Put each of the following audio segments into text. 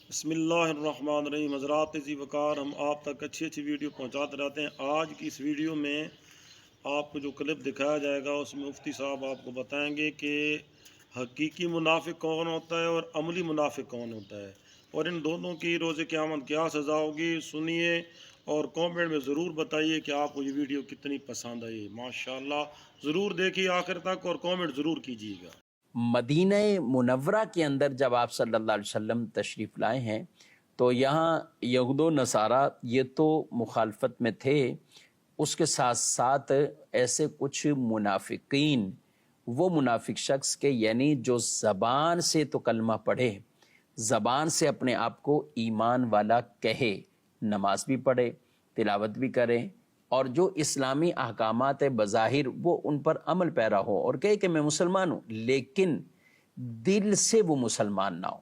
بسم اللہ الرحمن الرحیم۔ حضرات ذی وقار، ہم آپ تک اچھی ویڈیو پہنچاتے رہتے ہیں۔ آج کی اس ویڈیو میں آپ کو جو کلپ دکھایا جائے گا اس میں مفتی صاحب آپ کو بتائیں گے کہ حقیقی منافق کون ہوتا ہے اور عملی منافق کون ہوتا ہے، اور ان دونوں کی روز قیامت کیا سزا ہوگی۔ سنیے اور کامنٹ میں ضرور بتائیے کہ آپ کو یہ ویڈیو کتنی پسند آئی۔ ماشاءاللہ، ضرور دیکھیے آخر تک اور کامنٹ ضرور کیجیے گا۔ مدینہ منورہ کے اندر جب آپ صلی اللہ علیہ وسلم تشریف لائے ہیں تو یہاں یہود و نصارہ یہ تو مخالفت میں تھے، اس کے ساتھ ساتھ ایسے کچھ منافقین، وہ منافق شخص کے یعنی جو زبان سے تو کلمہ پڑھے، زبان سے اپنے آپ کو ایمان والا کہے، نماز بھی پڑھے، تلاوت بھی کرے، اور جو اسلامی احکامات بظاہر وہ ان پر عمل پیرا ہو اور کہے کہ میں مسلمان ہوں، لیکن دل سے وہ مسلمان نہ ہو،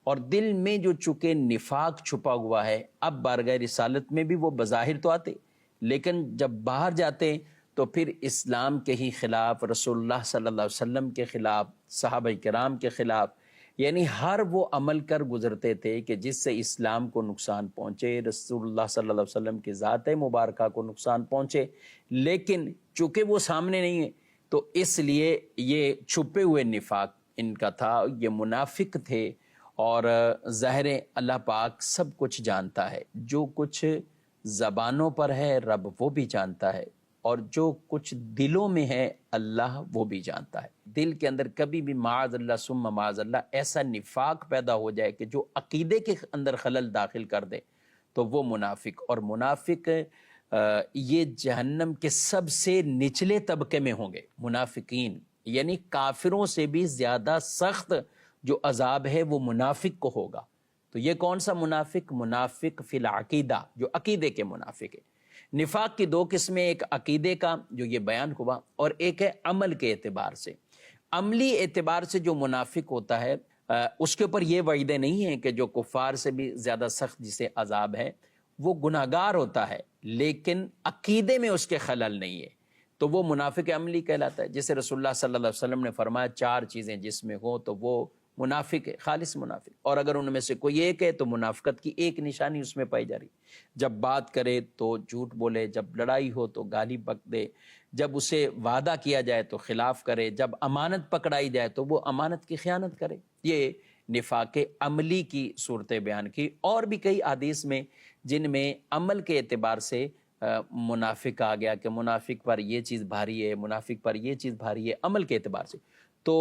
اور دل میں جو چونکہ نفاق چھپا ہوا ہے۔ اب بارگاہ رسالت میں بھی وہ بظاہر تو آتے، لیکن جب باہر جاتے تو پھر اسلام کے ہی خلاف، رسول اللہ صلی اللہ علیہ وسلم کے خلاف، صحابہ کرام کے خلاف، یعنی ہر وہ عمل کر گزرتے تھے کہ جس سے اسلام کو نقصان پہنچے، رسول اللہ صلی اللہ علیہ وسلم کی ذات مبارکہ کو نقصان پہنچے، لیکن چونکہ وہ سامنے نہیں ہے تو اس لیے یہ چھپے ہوئے نفاق ان کا تھا، یہ منافق تھے۔ اور ظاہر اللہ پاک سب کچھ جانتا ہے، جو کچھ زبانوں پر ہے رب وہ بھی جانتا ہے، اور جو کچھ دلوں میں ہے اللہ وہ بھی جانتا ہے۔ دل کے اندر کبھی بھی معاذ اللہ ثم معاذ اللہ ایسا نفاق پیدا ہو جائے کہ جو عقیدے کے اندر خلل داخل کر دے تو وہ منافق، اور منافق یہ جہنم کے سب سے نچلے طبقے میں ہوں گے۔ منافقین یعنی کافروں سے بھی زیادہ سخت جو عذاب ہے وہ منافق کو ہوگا۔ تو یہ کون سا منافق؟ منافق فی العقیدہ، جو عقیدے کے منافق ہے۔ نفاق کی دو قسمیں، ایک عقیدے کا جو یہ بیان ہوا، اور ایک ہے عمل کے اعتبار سے۔ عملی اعتبار سے جو منافق ہوتا ہے اس کے اوپر یہ وعیدیں نہیں ہیں کہ جو کفار سے بھی زیادہ سخت جسے عذاب ہے، وہ گناہگار ہوتا ہے لیکن عقیدے میں اس کے خلل نہیں ہے، تو وہ منافق عملی کہلاتا ہے۔ جسے رسول اللہ صلی اللہ علیہ وسلم نے فرمایا چار چیزیں جس میں ہوں تو وہ منافق ہے، خالص منافق، اور اگر ان میں سے کوئی ایک ہے تو منافقت کی ایک نشانی اس میں پائی جا رہی۔ جب بات کرے تو جھوٹ بولے، جب لڑائی ہو تو گالی بک دے، جب اسے وعدہ کیا جائے تو خلاف کرے، جب امانت پکڑائی جائے تو وہ امانت کی خیانت کرے۔ یہ نفاق عملی کی صورتیں بیان کی، اور بھی کئی حدیث میں جن میں عمل کے اعتبار سے منافق آ گیا کہ منافق پر یہ چیز بھاری ہے، منافق پر یہ چیز بھاری ہے، عمل کے اعتبار سے، تو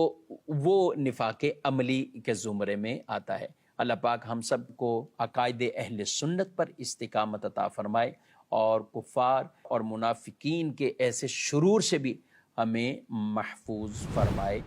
وہ نفاق عملی کے زمرے میں آتا ہے۔ اللہ پاک ہم سب کو عقائد اہل سنت پر استقامت عطا فرمائے، اور کفار اور منافقین کے ایسے شرور سے بھی ہمیں محفوظ فرمائے۔